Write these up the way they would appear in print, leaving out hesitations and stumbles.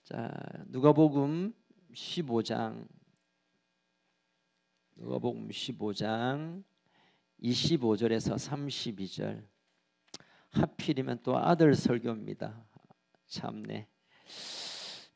자, 누가복음 15장 25절에서 32절. 하필이면 또 아들 설교입니다. 참네.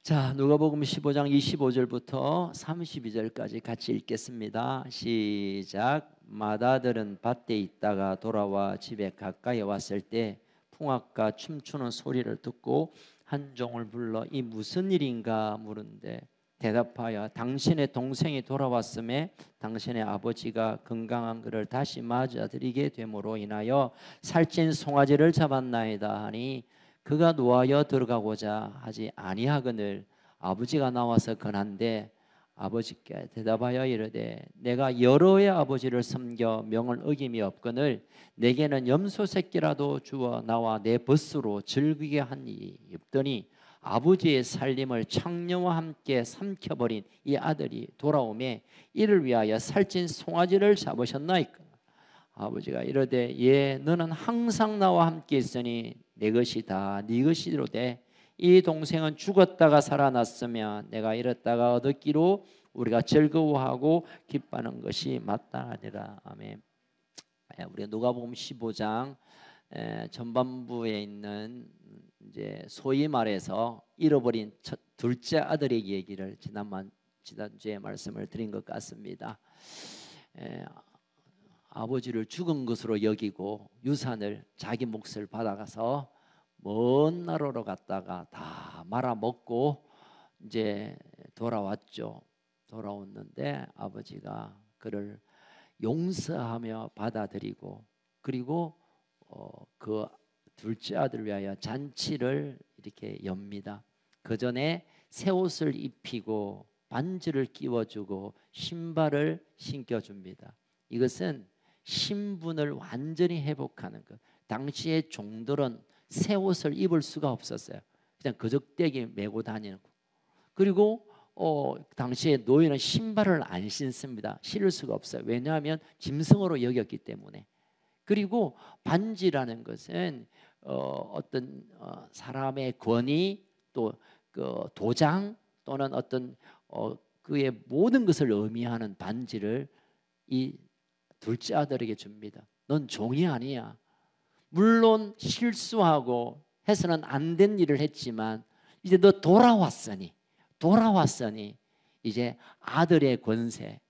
자, 누가복음 15장 25절부터 32절까지 같이 읽겠습니다. 시작. 마다들은 밭에 있다가 돌아와 집에 가까이 왔을 때 풍악과 춤추는 소리를 듣고 한 종을 불러 이 무슨 일인가 물은데 대답하여 당신의 동생이 돌아왔음에 당신의 아버지가 건강한 그를 다시 맞아들이게 됨으로 인하여 살찐 송아지를 잡았나이다 하니 그가 노하여 들어가고자 하지 아니하거늘 아버지가 나와서 건한데 아버지께 대답하여 이르되 내가 여러의 아버지를 섬겨 명을 어김이 없거늘 내게는 염소 새끼라도 주어 나와 내 벗으로 즐기게 하니 없더니 아버지의 살림을 창녀와 함께 삼켜버린 이 아들이 돌아오매 이를 위하여 살찐 송아지를 잡으셨나이까. 아버지가 이르되 예 너는 항상 나와 함께 있으니 내 것이 다 네 것이로되 이 동생은 죽었다가 살아났으면 내가 잃었다가 얻었기로 우리가 즐거워하고 기뻐하는 것이 마땅하니라. 아멘. 우리가 누가복음 15장 전반부에 있는 이제 소위 말해서 잃어버린 둘째 아들의 얘기를 지난주에 말씀을 드린 것 같습니다. 아버지를 죽은 것으로 여기고 유산을 자기 몫을 받아가서 먼 나라로 갔다가 다 말아먹고 이제 돌아왔죠. 돌아왔는데 아버지가 그를 용서하며 받아들이고 그리고 그 둘째 아들을 위하여 잔치를 이렇게 엽니다. 그 전에 새 옷을 입히고 반지를 끼워주고 신발을 신겨줍니다. 이것은 신분을 완전히 회복하는 것. 당시의 종들은 새 옷을 입을 수가 없었어요. 그냥 거적대기 메고 다니는 거. 그리고 당시에 노예는 신발을 안 신습니다. 신을 수가 없어요. 왜냐하면 짐승으로 여겼기 때문에. 그리고 반지라는 것은 어떤 사람의 권위 또 그 도장 또는 어떤 그의 모든 것을 의미하는 반지를 이 둘째 아들에게 줍니다. 넌 종이 아니야. 물론 실수하고 해서는 안 된 일을 했지만 이제 너 돌아왔으니 이제 아들의 권세,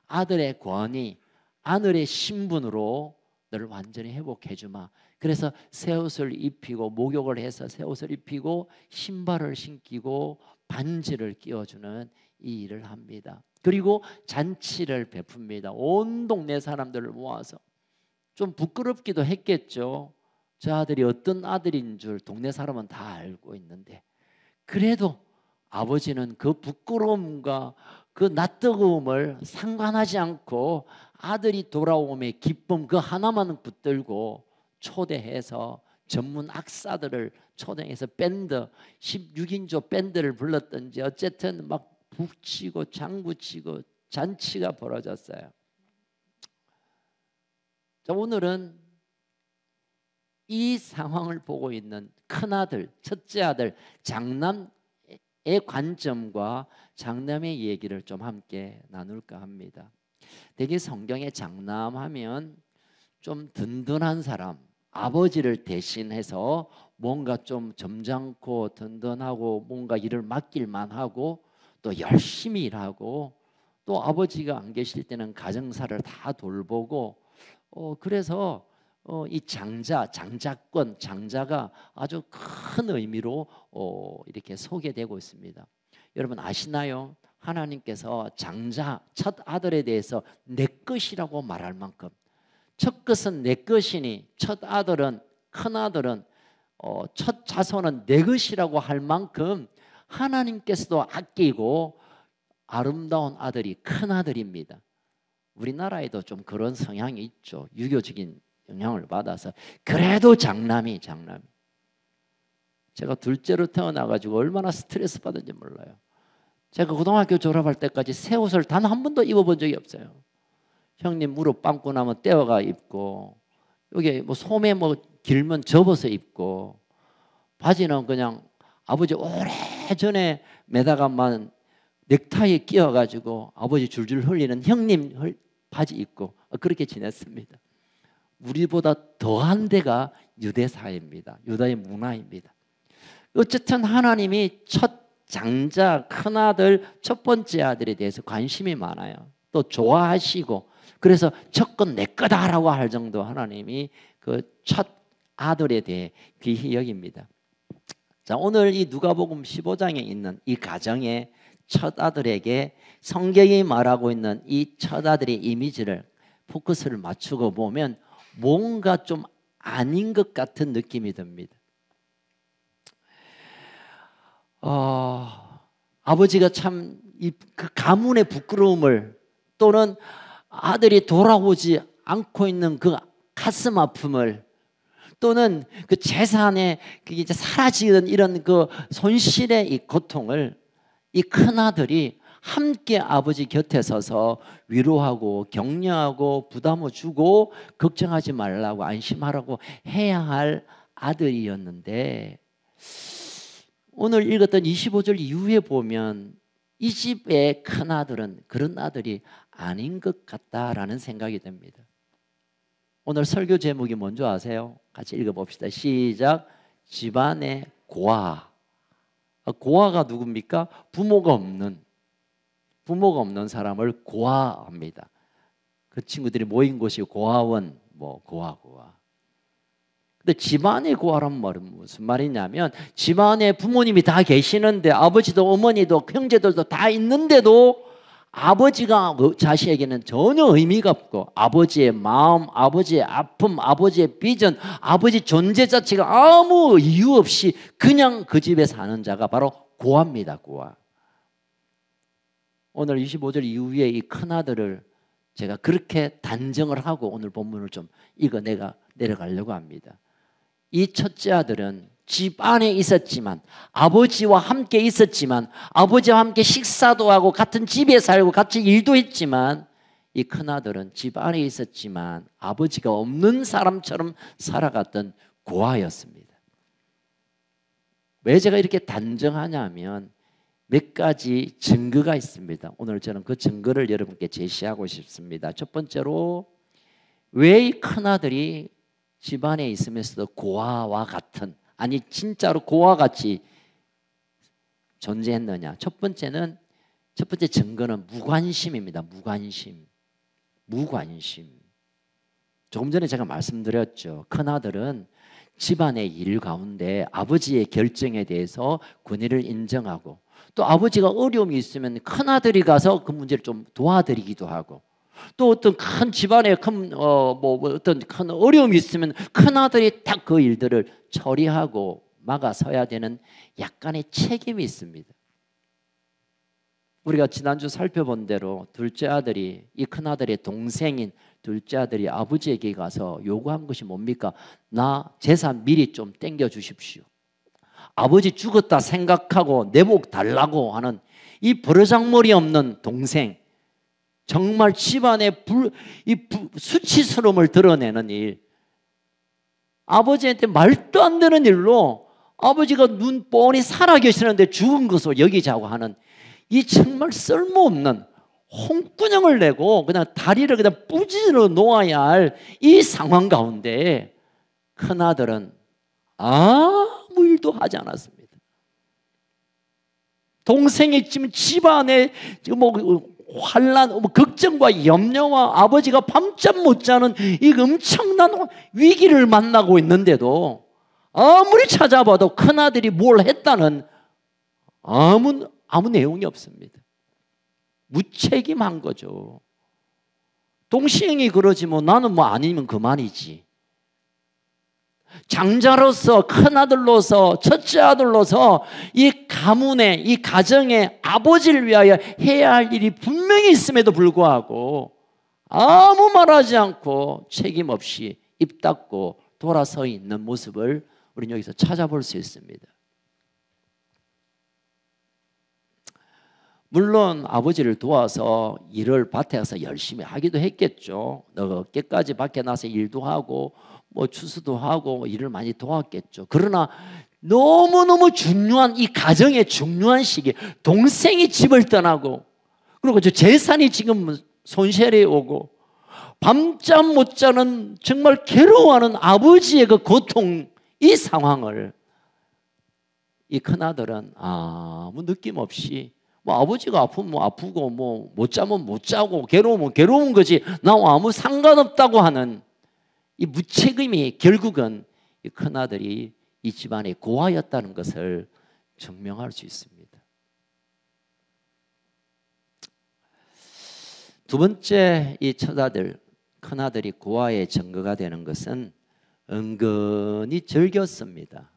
아들의 권위, 아들의 신분으로 너를 완전히 회복해 주마. 그래서 새 옷을 입히고 목욕을 해서 새 옷을 입히고 신발을 신기고 반지를 끼워주는 이 일을 합니다. 그리고 잔치를 베풉니다. 온 동네 사람들을 모아서. 좀 부끄럽기도 했겠죠. 저 아들이 어떤 아들인 줄 동네 사람은 다 알고 있는데 그래도 아버지는 그 부끄러움과 그 낯뜨거움을 상관하지 않고 아들이 돌아옴의 기쁨 그 하나만 붙들고 초대해서 전문 악사들을 초대해서 밴드 16인조 밴드를 불렀던지 어쨌든 막 북치고 장구치고 잔치가 벌어졌어요. 자, 오늘은 이 상황을 보고 있는 큰아들, 첫째 아들, 장남의 관점과 장남의 얘기를 좀 함께 나눌까 합니다. 대개 성경에 장남하면 좀 든든한 사람, 아버지를 대신해서 뭔가 좀 점잖고 든든하고 뭔가 일을 맡길만 하고 또 열심히 일하고 또 아버지가 안 계실 때는 가정사를 다 돌보고 그래서 이 장자권, 장자가 아주 큰 의미로 이렇게 소개되고 있습니다. 여러분 아시나요? 하나님께서 장자, 첫 아들에 대해서 내 것이라고 말할 만큼 첫 것은 내 것이니 첫 아들은, 큰 아들은 첫 자손은 내 것이라고 할 만큼 하나님께서도 아끼고 아름다운 아들이 큰 아들입니다. 우리나라에도 좀 그런 성향이 있죠. 유교적인 영향을 받아서 그래도 장남이 제가 둘째로 태어나가지고 얼마나 스트레스 받은지 몰라요. 제가 고등학교 졸업할 때까지 새 옷을 단 한 번도 입어본 적이 없어요. 형님 무릎 밟고 나면 떼어가 입고 여기 뭐 소매 뭐 길면 접어서 입고 바지는 그냥 아버지 오래전에 매다가만 넥타이에 끼어가지고 아버지 줄줄 흘리는 형님 바지 입고 그렇게 지냈습니다. 우리보다 더한 데가 유대 사회입니다. 유다의 문화입니다. 어쨌든 하나님이 첫 장자 큰아들 첫 번째 아들에 대해서 관심이 많아요. 또 좋아하시고 그래서 첫건 내 거다라고 할 정도 하나님이 그 첫 아들에 대해 귀히 여깁니다. 자, 오늘 이 누가복음 15장에 있는 이 가정의 첫 아들에게 성경이 말하고 있는 이 첫 아들의 이미지를 포커스를 맞추고 보면 뭔가 좀 아닌 것 같은 느낌이 듭니다. 아버지가 참 그 가문의 부끄러움을 또는 아들이 돌아오지 않고 있는 그 가슴 아픔을 또는 그 재산에 이제 사라지는 이런 그 손실의 이 고통을 이 큰아들이 함께 아버지 곁에 서서 위로하고 격려하고 부담을 주고 걱정하지 말라고 안심하라고 해야 할 아들이었는데 오늘 읽었던 25절 이후에 보면 이 집의 큰아들은 그런 아들이 아닌 것 같다라는 생각이 듭니다. 오늘 설교 제목이 뭔지 아세요? 같이 읽어봅시다. 시작. 집안의 고아. 고아가 누굽니까? 부모가 없는 사람을 고아합니다. 그 친구들이 모인 곳이 고아원, 고아. 근데 집안의 고아란 말은 무슨 말이냐면 집안에 부모님이 다 계시는데 아버지도 어머니도 형제들도 다 있는데도 아버지가 자식에게는 전혀 의미가 없고 아버지의 마음, 아버지의 아픔, 아버지의 비전, 아버지 존재 자체가 아무 이유 없이 그냥 그 집에 사는 자가 바로 고아입니다. 고아. 오늘 25절 이후에 이 큰아들을 제가 그렇게 단정을 하고 오늘 본문을 좀 내려가려고 합니다. 이 첫째 아들은 집 안에 있었지만 아버지와 함께 있었지만 아버지와 함께 식사도 하고 같은 집에 살고 같이 일도 했지만 이 큰아들은 집 안에 있었지만 아버지가 없는 사람처럼 살아갔던 고아였습니다. 왜 제가 이렇게 단정하냐면 몇 가지 증거가 있습니다. 오늘 저는 그 증거를 여러분께 제시하고 싶습니다. 첫 번째로 왜 이 큰아들이 집안에 있으면서도 고아와 같은 아니 진짜로 고아같이 존재했느냐. 첫 번째 증거는 무관심입니다. 무관심. 조금 전에 제가 말씀드렸죠. 큰아들은 집안의 일 가운데 아버지의 결정에 대해서 권위를 인정하고 또 아버지가 어려움이 있으면 큰아들이 가서 그 문제를 좀 도와드리기도 하고 또 어떤 큰 집안에 어떤 큰 어려움이 있으면 큰아들이 딱 그 일들을 처리하고 막아서야 되는 약간의 책임이 있습니다. 우리가 지난주 살펴본 대로 둘째 아들이 이 큰아들의 동생인 둘째 아들이 아버지에게 가서 요구한 것이 뭡니까? 나 재산 미리 좀 땡겨 주십시오. 아버지 죽었다 생각하고 내 목 달라고 하는 이 버르장머리 없는 동생, 정말 집안의 수치스러움을 드러내는 일, 아버지한테 말도 안 되는 일로 아버지가 눈 뻔히 살아계시는데 죽은 것으로 여기자고 하는 이 정말 쓸모없는 홍군형을 내고 그냥 다리를 그냥 부지러 놓아야 할 이 상황 가운데 큰아들은 아무 일도 하지 않았습니다. 동생이 지금 집안에 환란, 걱정과 염려와 아버지가 밤잠 못 자는 이 엄청난 위기를 만나고 있는데도 아무리 찾아봐도 큰아들이 뭘 했다는 아무 내용이 없습니다. 무책임한 거죠. 동생이 그러지 나는 아니면 그만이지. 장자로서 큰아들로서 첫째 아들로서 이 가문에 이 가정의 아버지를 위하여 해야 할 일이 분명히 있음에도 불구하고 아무 말하지 않고 책임 없이 입 닫고 돌아서 있는 모습을 우리는 여기서 찾아볼 수 있습니다. 물론 아버지를 도와서 일을 밭에 가서 열심히 하기도 했겠죠. 어깨까지 밖에 나서 일도 하고 추수도 하고 일을 많이 도왔겠죠. 그러나 너무너무 중요한 이 가정의 중요한 시기, 동생이 집을 떠나고 그리고 저 재산이 지금 손실이 오고 밤잠 못 자는 정말 괴로워하는 아버지의 그 고통, 이 상황을 이 큰아들은 아무 느낌 없이 뭐 아버지가 아프면 뭐 아프고 뭐 못 자면 못 자고 괴로우면 괴로운 거지 나와 아무 상관없다고 하는 이 무책임이 결국은 이 큰아들이 이 집안의 고아였다는 것을 증명할 수 있습니다. 두 번째, 이 첫아들, 큰아들이 고아의 증거가 되는 것은 은근히 즐겼습니다.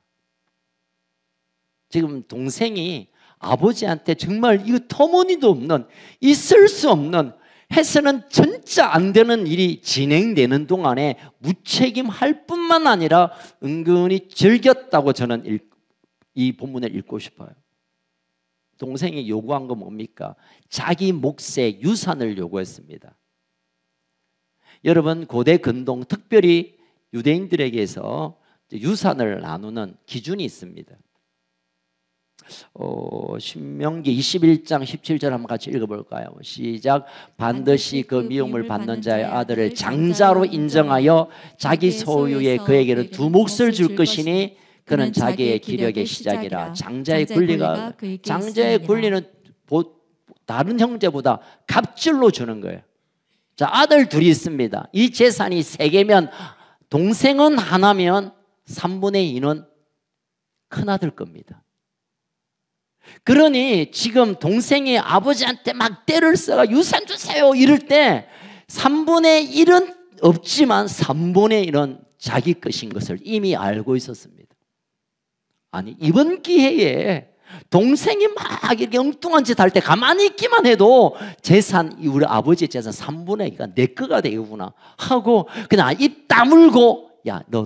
지금 동생이 아버지한테 정말 이거 터무니도 없는, 있을 수 없는, 해서는 진짜 안 되는 일이 진행되는 동안에 무책임할 뿐만 아니라 은근히 즐겼다고 저는 이 본문을 읽고 싶어요. 동생이 요구한 건 뭡니까? 자기 몫의 유산을 요구했습니다. 여러분, 고대 근동, 특별히 유대인들에게서 유산을 나누는 기준이 있습니다. 신명기 21장 17절 한번 같이 읽어볼까요? 시작. 반드시 그 미움을 받는 자의 아들을 장자로 인정하여 자기 소유의 그에게는 두 몫을 줄 것이니 그는 자기의 기력의 시작이라. 장자의 권리가, 장자의 권리는 다른 형제보다 갑질로 주는 거예요. 자, 아들 둘이 있습니다. 이 재산이 3개면 동생은 하나면 3분의 2는 큰아들 겁니다. 그러니 지금 동생이 아버지한테 막 때를 써가 유산 주세요 이럴 때 3분의 1은 없지만 3분의 1은 자기 것인 것을 이미 알고 있었습니다. 아니, 이번 기회에 동생이 막 이렇게 엉뚱한 짓 할 때 가만히 있기만 해도 재산, 우리 아버지의 재산 3분의 2가 내 거가 되구나 하고 그냥 입 다물고 야, 너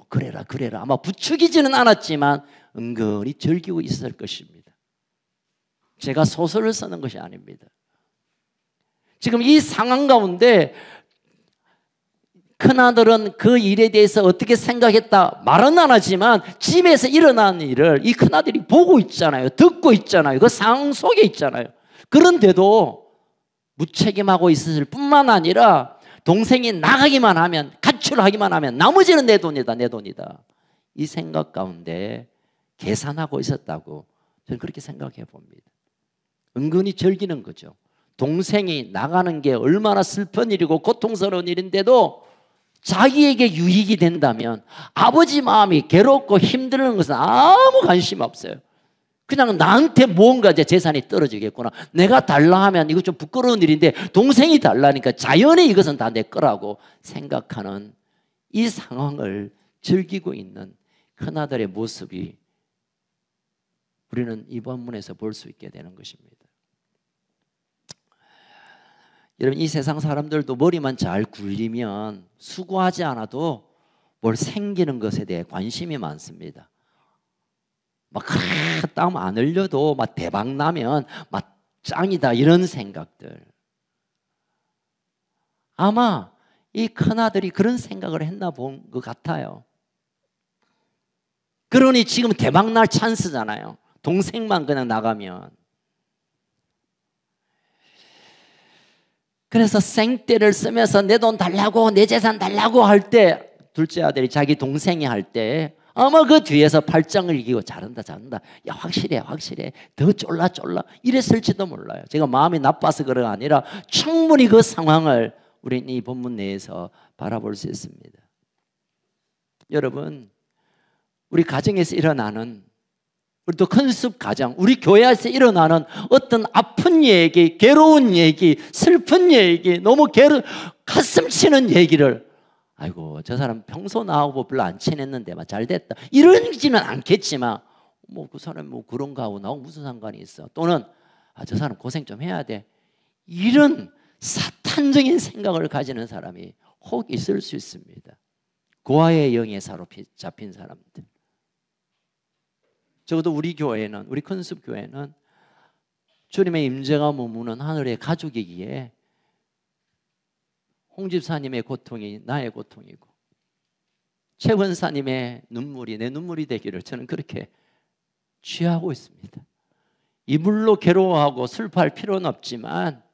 그래라 아마 부추기지는 않았지만 은근히 즐기고 있었을 것입니다. 제가 소설을 쓰는 것이 아닙니다. 지금 이 상황 가운데 큰아들은 그 일에 대해서 어떻게 생각했다 말은 안 하지만 집에서 일어난 일을 이 큰아들이 보고 있잖아요. 듣고 있잖아요. 그 상황 속에 있잖아요. 그런데도 무책임하고 있을 뿐만 아니라 동생이 나가기만 하면, 가출하기만 하면 나머지는 내 돈이다, 내 돈이다. 이 생각 가운데 계산하고 있었다고 저는 그렇게 생각해 봅니다. 은근히 즐기는 거죠. 동생이 나가는 게 얼마나 슬픈 일이고 고통스러운 일인데도 자기에게 유익이 된다면 아버지 마음이 괴롭고 힘드는 것은 아무 관심 없어요. 그냥 나한테 뭔가 이제 재산이 떨어지겠구나. 내가 달라 하면 이거 좀 부끄러운 일인데 동생이 달라니까 자연히 이것은 다 내 거라고 생각하는 이 상황을 즐기고 있는 큰아들의 모습이 우리는 이 본문에서 볼 수 있게 되는 것입니다. 여러분, 이 세상 사람들도 머리만 잘 굴리면 수고하지 않아도 뭘 생기는 것에 대해 관심이 많습니다. 막 땀 안 흘려도 막 대박 나면 막 짱이다 이런 생각들. 아마 이 큰아들이 그런 생각을 했나 본 것 같아요. 그러니 지금 대박 날 찬스잖아요. 동생만 그냥 나가면. 그래서 생떼를 쓰면서 내 돈 달라고 내 재산 달라고 할 때 둘째 아들이 자기 동생이 할 때 아마 그 뒤에서 팔짱을 이기고 잘한다 야 확실해 더 쫄라 이랬을지도 몰라요. 제가 마음이 나빠서 그런 게 아니라 충분히 그 상황을 우리는 이 본문 내에서 바라볼 수 있습니다. 여러분, 우리 가정에서 일어나는, 우리 또 컨습 가정, 우리 교회에서 일어나는 어떤 아픈 얘기, 괴로운 얘기, 슬픈 얘기, 너무 가슴 치는 얘기를 아이고 저 사람 평소 나하고 별로 안 친했는데 막 잘 됐다 이러지는 않겠지만 뭐 그 사람 뭐 그런가 하고 나하고 무슨 상관이 있어. 또는 저 사람 고생 좀 해야 돼. 이런 사탄적인 생각을 가지는 사람이 혹 있을 수 있습니다. 고아의 영에 사로잡힌 사람들. 적어도 우리 교회는, 우리 컨습 교회는 주님의 임재가 머무는 하늘의 가족이기에 홍 집사님의 고통이 나의 고통이고 최 권사님의 눈물이 내 눈물이 되기를 저는 그렇게 취하고 있습니다. 이불로 괴로워하고 슬퍼할 필요는 없지만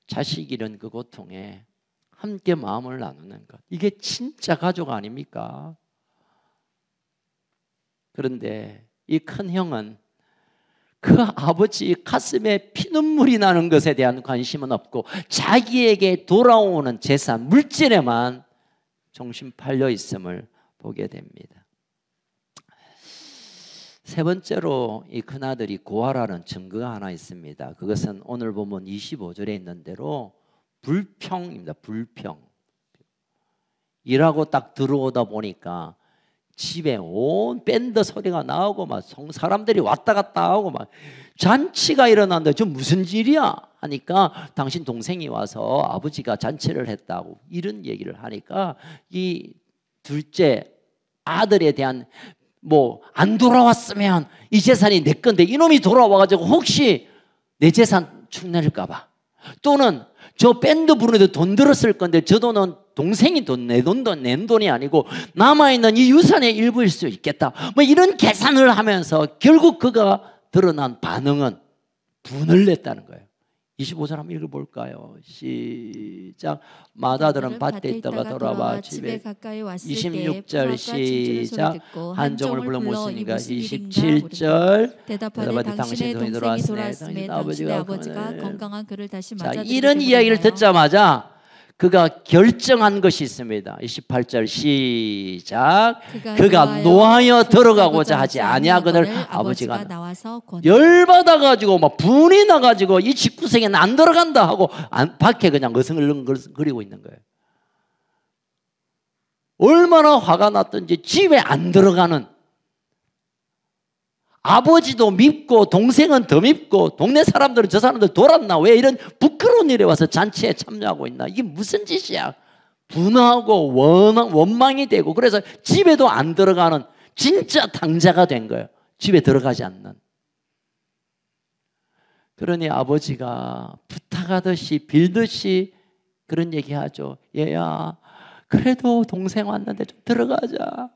자식 잃은 그 고통에 함께 마음을 나누는 것, 이게 진짜 가족 아닙니까? 그런데 이 큰 형은 그 아버지 가슴에 피눈물이 나는 것에 대한 관심은 없고 자기에게 돌아오는 재산, 물질에만 정신 팔려 있음을 보게 됩니다. 세 번째로 이 큰아들이 고아라는 증거가 하나 있습니다. 그것은 오늘 보면 25절에 있는 대로 불평입니다. 불평. 일하고 딱 들어오다 보니까 집에 온 밴드 소리가 나오고 막 사람들이 왔다 갔다 하고 막 잔치가 일어났는데 저 무슨 일이야 하니까 당신 동생이 와서 아버지가 잔치를 했다고 이런 얘기를 하니까 이 둘째 아들에 대한 뭐 안 돌아왔으면 이 재산이 내 건데 이놈이 돌아와가지고 혹시 내 재산 축내릴까 봐, 또는 저 밴드 부르는데 돈 들었을 건데 저 돈은 동생이 돈, 내 돈도 낸 돈이 아니고 남아있는 이 유산의 일부일 수 있겠다, 뭐 이런 계산을 하면서 결국 그가 드러난 반응은 분을 냈다는 거예요. 25절 한번 읽어볼까요? 시작. 맏아들은 밭에 있다가 돌아와 집에 가까이 왔을 26절 시작. 한 종을 불러 모시니까 27절 대답하되 당신의 동생이 돌아왔으매 아버지가 건강한 그를 다시 맞아들이게. 이런 이야기를 듣자마자 그가 결정한 것이 있습니다. 28절 시작. 그가 노하여 들어가고자 하지 아니하거늘 아버지가 열받아가지고 막 분이 나가지고 이 집구석에는 안 들어간다 하고 밖에 그냥 어승을거리고 있는 거예요. 얼마나 화가 났든지 집에 안 들어가는, 아버지도 밉고 동생은 더 밉고 동네 사람들은 저 사람들 돌았나, 왜 이런 부끄러운 일에 와서 잔치에 참여하고 있나, 이게 무슨 짓이야. 분하고 원망이 되고, 그래서 집에도 안 들어가는 진짜 당자가 된 거예요. 집에 들어가지 않는. 그러니 아버지가 부탁하듯이 빌듯이 그런 얘기하죠. 얘야, 그래도 동생 왔는데 좀 들어가자.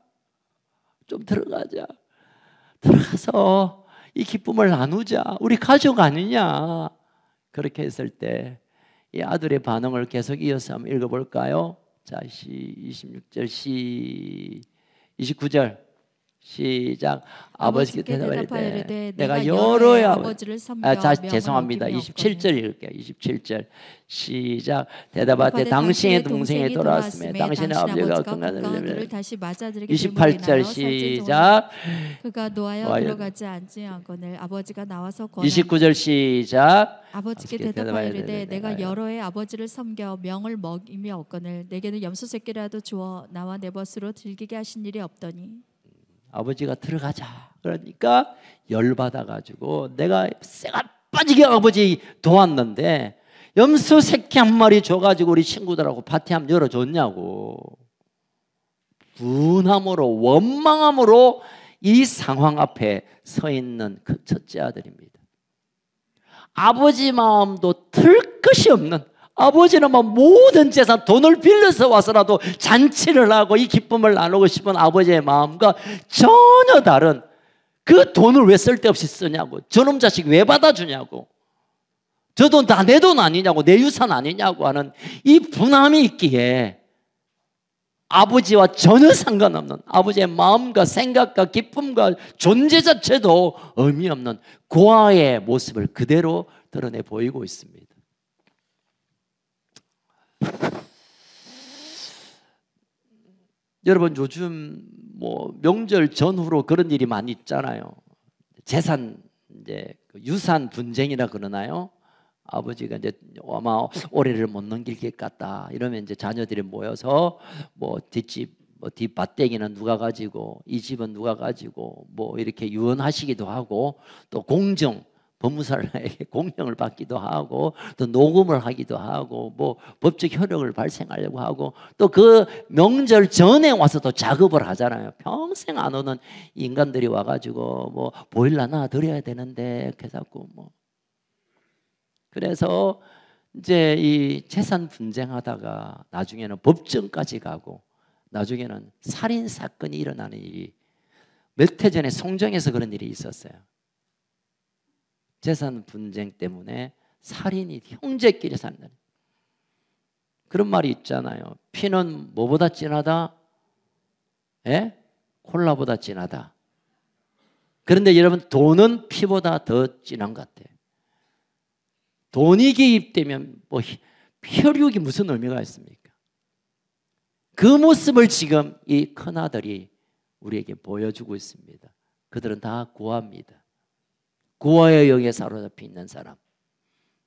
좀 들어가자. 들어가서 이 기쁨을 나누자. 우리 가족 아니냐. 그렇게 했을 때 이 아들의 반응을 계속 이어서 한번 읽어볼까요? 자, 26절 29절 시작. 아버지께 대답하이르되 내가 여러 아버지를 섬겨 죄송합니다. 27절 읽을게요. 27절 시작. 대답하되 당신의 동생이 돌아왔으며 당신의 아버지가 건강을 다시 맞아들이게. 28절 시작. 그가 노하여 들어가지 아니하거늘 아버지가 나와서 권하니. 29절 시작. 아버지께 대답하이르되 내가 여러 해 아버지를 섬겨 명을 먹임이 없거늘 내게는 염소 새끼라도 주어 나와 내 벗으로 즐기게 하신 일이 없더니. 아버지가 들어가자 그러니까 열받아가지고 내가 쇠가 빠지게 아버지 도왔는데 염소 새끼 한 마리 줘가지고 우리 친구들하고 파티 한번 열어줬냐고. 분함으로 원망함으로 이 상황 앞에 서 있는 그 첫째 아들입니다. 아버지 마음도 틀 것이 없는, 아버지는 뭐 모든 재산 돈을 빌려서 와서라도 잔치를 하고 이 기쁨을 나누고 싶은 아버지의 마음과 전혀 다른, 그 돈을 왜 쓸데없이 쓰냐고, 저놈 자식 왜 받아주냐고, 저 돈 다 내 돈 아니냐고, 내 유산 아니냐고 하는 이 분함이 있기에 아버지와 전혀 상관없는, 아버지의 마음과 생각과 기쁨과 존재 자체도 의미 없는 고아의 모습을 그대로 드러내 보이고 있습니다. 여러분, 요즘 뭐 명절 전후로 그런 일이 많이 있잖아요. 재산, 이제 유산 분쟁이라 그러나요? 아버지가 이제 아마 올해를 못 넘길 것 같다 이러면 이제 자녀들이 모여서 뭐 뒷집, 뭐 뒷밭대기는 누가 가지고, 이 집은 누가 가지고, 뭐 이렇게 유언하시기도 하고, 또 공정, 법무사에게 공명을 받기도 하고, 또 녹음을 하기도 하고, 뭐 법적 효력을 발생하려고 하고, 또 그 명절 전에 와서 또 작업을 하잖아요. 평생 안 오는 인간들이 와가지고 뭐 보일러 하나 드려야 되는데 그래갖고 뭐, 그래서 이제 이 재산 분쟁하다가 나중에는 법정까지 가고 나중에는 살인 사건이 일어나는 일이 몇 해 전에 송정에서 그런 일이 있었어요. 재산 분쟁 때문에 살인이 형제끼리 산다는 그런 말이 있잖아요. 피는 뭐보다 진하다? 예? 콜라보다 진하다. 그런데 여러분, 돈은 피보다 더 진한 것 같아요. 돈이 개입되면 뭐 혈육이 무슨 의미가 있습니까? 그 모습을 지금 이 큰아들이 우리에게 보여주고 있습니다. 그들은 다 고아입니다. 고아의 영에 사로잡혀 있는 사람.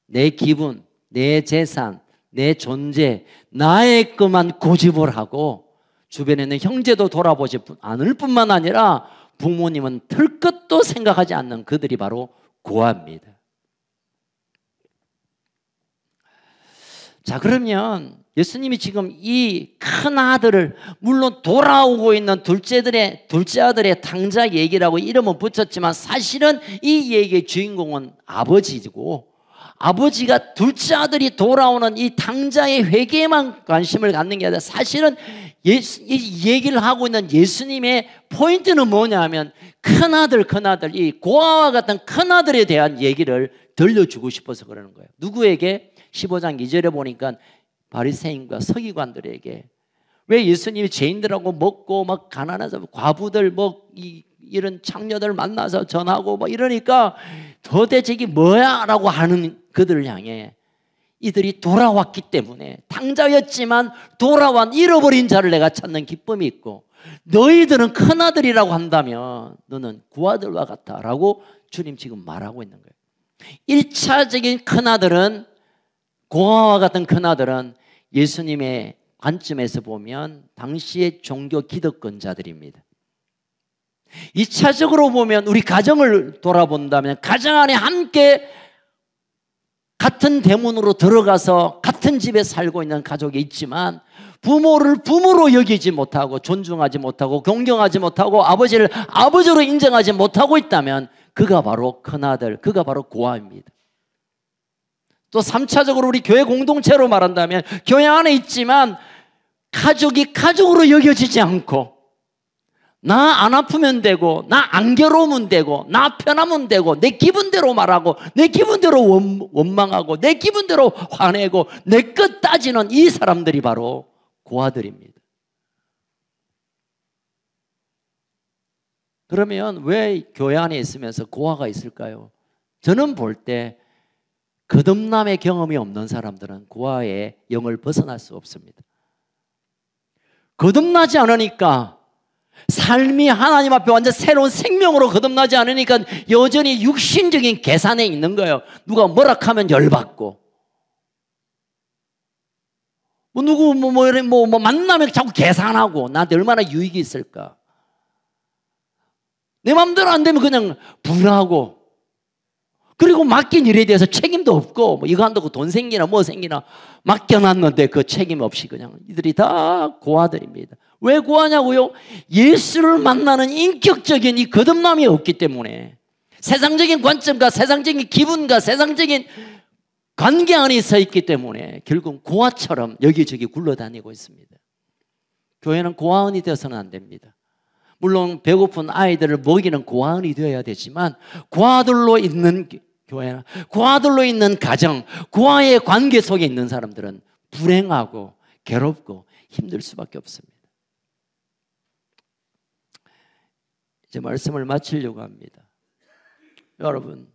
내 기분, 내 재산, 내 존재, 나의 것만 고집을 하고 주변에 있는 형제도 돌아보지 않을 뿐만 아니라 부모님은 틀 것도 생각하지 않는 그들이 바로 고아입니다. 자, 그러면 예수님이 지금 이 큰 아들을, 물론 돌아오고 있는 둘째 아들의 탕자 얘기라고 이름은 붙였지만 사실은 이 얘기의 주인공은 아버지고, 아버지가 둘째 아들이 돌아오는 이 탕자의 회개에만 관심을 갖는 게 아니라 사실은 이 얘기를 하고 있는 예수님의 포인트는 뭐냐면 큰아들, 이 고아와 같은 큰아들에 대한 얘기를 들려주고 싶어서 그러는 거예요. 누구에게? 15장 2절에 보니까 바리새인과 서기관들에게. 왜 예수님이 죄인들하고 먹고 막 가난해서 과부들 뭐 이런 창녀들 만나서 전하고 뭐 이러니까 도대체 이게 뭐야? 라고 하는 그들을 향해 이들이 돌아왔기 때문에, 탕자였지만 돌아온 잃어버린 자를 내가 찾는 기쁨이 있고, 너희들은 큰아들이라고 한다면 너는 구아들과 같아 라고 주님 지금 말하고 있는 거예요. 1차적인 큰아들은, 고아와 같은 큰아들은 예수님의 관점에서 보면 당시의 종교 기득권자들입니다. 2차적으로 보면 우리 가정을 돌아본다면 가정 안에 함께 같은 대문으로 들어가서 같은 집에 살고 있는 가족이 있지만 부모를 부모로 여기지 못하고 존중하지 못하고 존경하지 못하고 아버지를 아버지로 인정하지 못하고 있다면 그가 바로 큰아들, 그가 바로 고아입니다. 또 3차적으로 우리 교회 공동체로 말한다면 교회 안에 있지만 가족이 가족으로 여겨지지 않고 나 안 아프면 되고 나 안 괴로우면 되고 나 편하면 되고 내 기분대로 말하고 내 기분대로 원망하고 내 기분대로 화내고 내 것 따지는 이 사람들이 바로 고아들입니다. 그러면 왜 교회 안에 있으면서 고아가 있을까요? 저는 볼 때 거듭남의 경험이 없는 사람들은 고아의 영을 벗어날 수 없습니다. 거듭나지 않으니까, 삶이 하나님 앞에 완전 새로운 생명으로 거듭나지 않으니까 여전히 육신적인 계산에 있는 거예요. 누가 뭐라 하면 열받고, 누구 만나면 자꾸 계산하고 나한테 얼마나 유익이 있을까, 내 마음대로 안 되면 그냥 분하고, 그리고 맡긴 일에 대해서 책임도 없고, 뭐 이거 한다고 돈 생기나 뭐 생기나 맡겨놨는데 그 책임 없이 그냥 이들이 다 고아들입니다. 왜 고아냐고요? 예수를 만나는 인격적인 이 거듭남이 없기 때문에, 세상적인 관점과 세상적인 기분과 세상적인 관계 안에 서 있기 때문에 결국 고아처럼 여기저기 굴러다니고 있습니다. 교회는 고아원이 되어서는 안 됩니다. 물론 배고픈 아이들을 먹이는 고아원이 되어야 되지만, 고아들로 있는 교회나 고아들로 있는 가정, 고아의 관계 속에 있는 사람들은 불행하고 괴롭고 힘들 수밖에 없습니다. 이제 말씀을 마치려고 합니다. 여러분,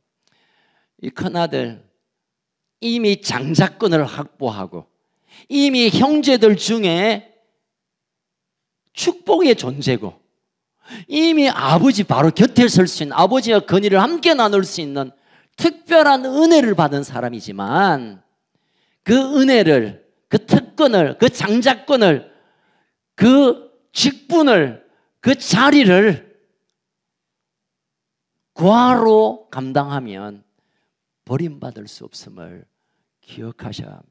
이 큰아들 이미 장자권을 확보하고 이미 형제들 중에 축복의 존재고 이미 아버지 바로 곁에 설 수 있는, 아버지와 건의를 함께 나눌 수 있는 특별한 은혜를 받은 사람이지만, 그 은혜를, 그 특권을, 그 장자권을, 그 직분을, 그 자리를 고아로 감당하면 버림받을 수 없음을 기억하셔야 합니다.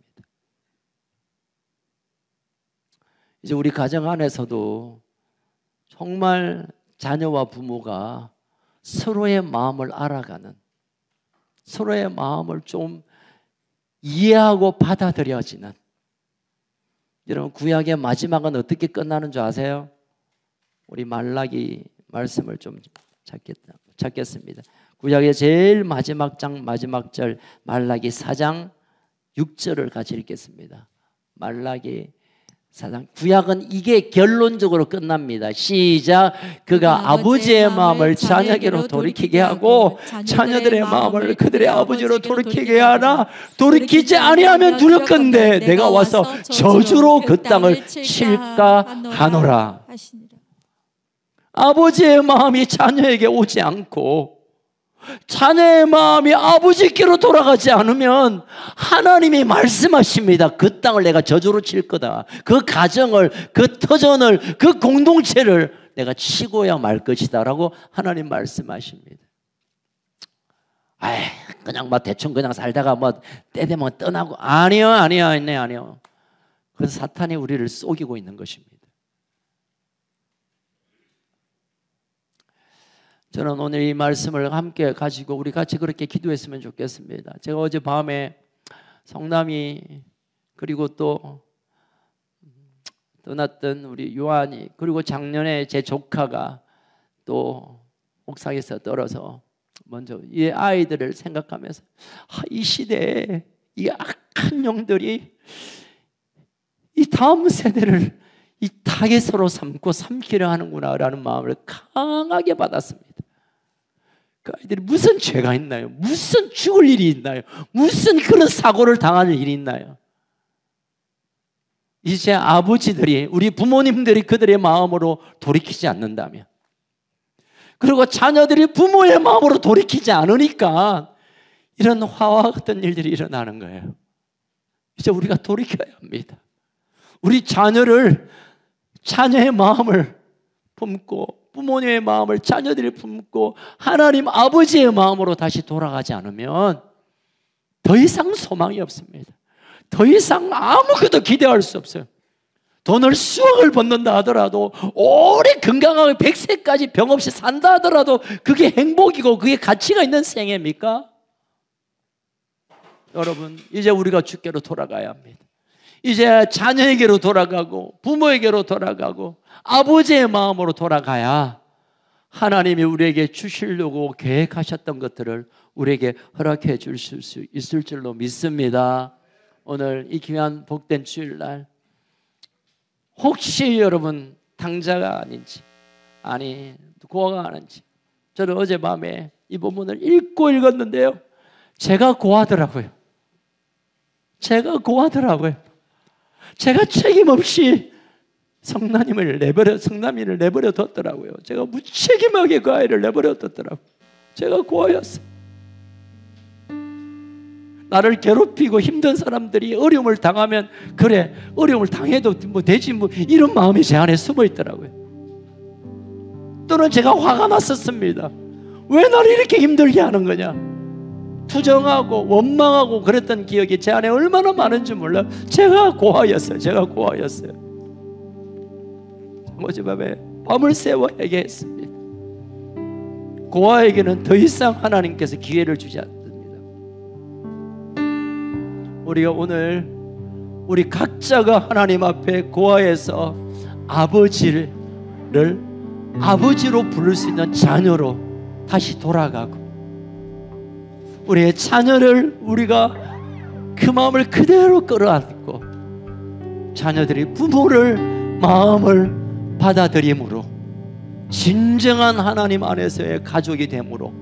이제 우리 가정 안에서도 정말 자녀와 부모가 서로의 마음을 알아가는, 서로의 마음을 좀 이해하고 받아들여지는, 여러분 구약의 마지막은 어떻게 끝나는 줄 아세요? 우리 말라기 말씀을 좀 찾겠습니다. 구약의 제일 마지막 장 마지막 절 말라기 4장 6절을 같이 읽겠습니다. 말라기 4장. 구약은 이게 결론적으로 끝납니다. 시작. 그가 아버지의 마음을 자녀에게로 돌이키게 하고 자녀들의 마음을 그들의 아버지로 돌이키게 하나 돌이키지 아니하면 두렵건대 내가 와서 저주로 그 땅을 칠까 하노라. 아버지의 마음이 자녀에게 오지 않고 자녀의 마음이 아버지께로 돌아가지 않으면 하나님이 말씀하십니다. 그 땅을 내가 저주로 칠 거다. 그 가정을, 그 터전을, 그 공동체를 내가 치고야 말 것이다 라고 하나님 말씀하십니다. 그냥 대충 그냥 살다가 때 되면 떠나고. 아니요. 그래서 사탄이 우리를 속이고 있는 것입니다. 저는 오늘 이 말씀을 함께 가지고 우리 같이 그렇게 기도했으면 좋겠습니다. 제가 어제 밤에 성남이 그리고 또 떠났던 우리 요한이 그리고 작년에 제 조카가 또 옥상에서 떨어져 먼저 이 아이들을 생각하면서 이 시대에 이 악한 영들이 이 다음 세대를 이 타겟으로 삼기려 하는구나라는 마음을 강하게 받았습니다. 그 아이들이 무슨 죄가 있나요? 무슨 죽을 일이 있나요? 무슨 그런 사고를 당할 일이 있나요? 이제 아버지들이 우리 부모님들이 그들의 마음으로 돌이키지 않는다면 그리고 자녀들이 부모의 마음으로 돌이키지 않으니까 이런 화와 같은 일들이 일어나는 거예요. 이제 우리가 돌이켜야 합니다. 우리 자녀의 마음을 품고 부모님의 마음을 자녀들이 품고 하나님 아버지의 마음으로 다시 돌아가지 않으면 더 이상 소망이 없습니다. 더 이상 아무것도 기대할 수 없어요. 돈을 수억을 번는다 하더라도 오래 건강하게 100세까지 병 없이 산다 하더라도 그게 행복이고 그게 가치가 있는 생애입니까? 여러분 이제 우리가 주께로 돌아가야 합니다. 이제 자녀에게로 돌아가고 부모에게로 돌아가고 아버지의 마음으로 돌아가야 하나님이 우리에게 주시려고 계획하셨던 것들을 우리에게 허락해 주실 수 있을 줄로 믿습니다. 오늘 이 귀한 복된 주일날 혹시 여러분 당자가 아닌지 고아가 아닌지 저는 어젯밤에 이 본문을 읽었는데요 제가 고하더라고요. 제가 책임 없이 성남이를 내버려 뒀더라고요. 제가 무책임하게 그 아이를 내버려 뒀더라고요. 제가 고아였어요. 나를 괴롭히고 힘든 사람들이 어려움을 당하면 그래 어려움을 당해도 되지 이런 마음이 제 안에 숨어 있더라고요. 또는 제가 화가 났었습니다. 왜 나를 이렇게 힘들게 하는 거냐, 투정하고 원망하고 그랬던 기억이 제 안에 얼마나 많은지 몰라요. 제가 고아였어요. 어젯밤에 밤을 새워 회개했습니다. 고아에게는 더 이상 하나님께서 기회를 주지 않습니다. 우리가 오늘 우리 각자가 하나님 앞에 고아에서 아버지를 아버지로 부를 수 있는 자녀로 다시 돌아가고 우리의 자녀를 우리가 그 마음을 그대로 끌어안고 자녀들이 부모를 마음을 받아들임으로 진정한 하나님 안에서의 가족이 되므로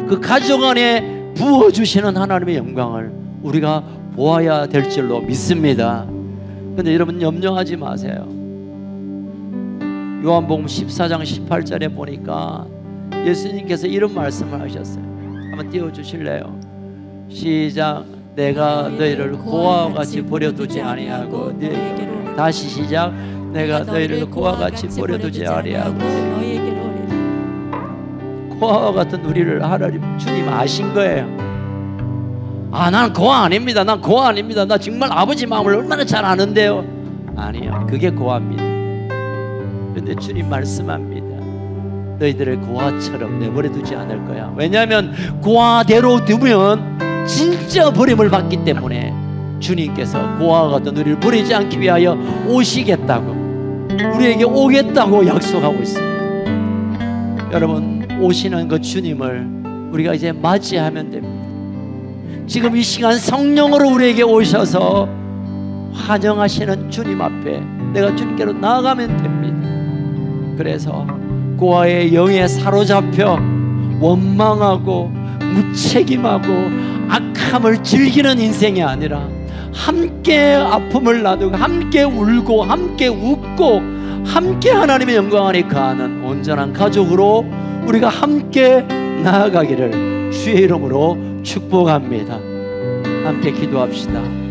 그 가족 안에 부어주시는 하나님의 영광을 우리가 보아야 될 줄로 믿습니다. 그런데 여러분 염려하지 마세요. 요한복음 14장 18절에 보니까 예수님께서 이런 말씀을 하셨어요. 한번 띄워주실래요? 시작. 내가 너희를 고아와 같이 버려두지 아니하고 너희에게로. 다시 시작. 내가 너희를 고아와 같이 버려두지 아니하고 고아와 같은 우리를 하나님 주님 아신 거예요. 난 고아 아닙니다. 나 정말 아버지 마음을 얼마나 잘 아는데요. 아니요, 그게 고아입니다. 그런데 주님 말씀합니다. 너희들을 고아처럼 내버려 두지 않을 거야. 왜냐하면 고아대로 두면 진짜 버림을 받기 때문에 주님께서 고아와 같은 우리를 버리지 않기 위하여 오시겠다고, 우리에게 오겠다고 약속하고 있습니다. 여러분, 오시는 그 주님을 우리가 이제 맞이하면 됩니다. 지금 이 시간 성령으로 우리에게 오셔서 환영하시는 주님 앞에 내가 주님께로 나아가면 됩니다. 그래서 고아의 영에 사로잡혀 원망하고 무책임하고 악함을 즐기는 인생이 아니라 함께 아픔을 나누고 함께 울고 함께 웃고 함께 하나님의 영광 안에 거하는 온전한 가족으로 우리가 함께 나아가기를 주의 이름으로 축복합니다. 함께 기도합시다.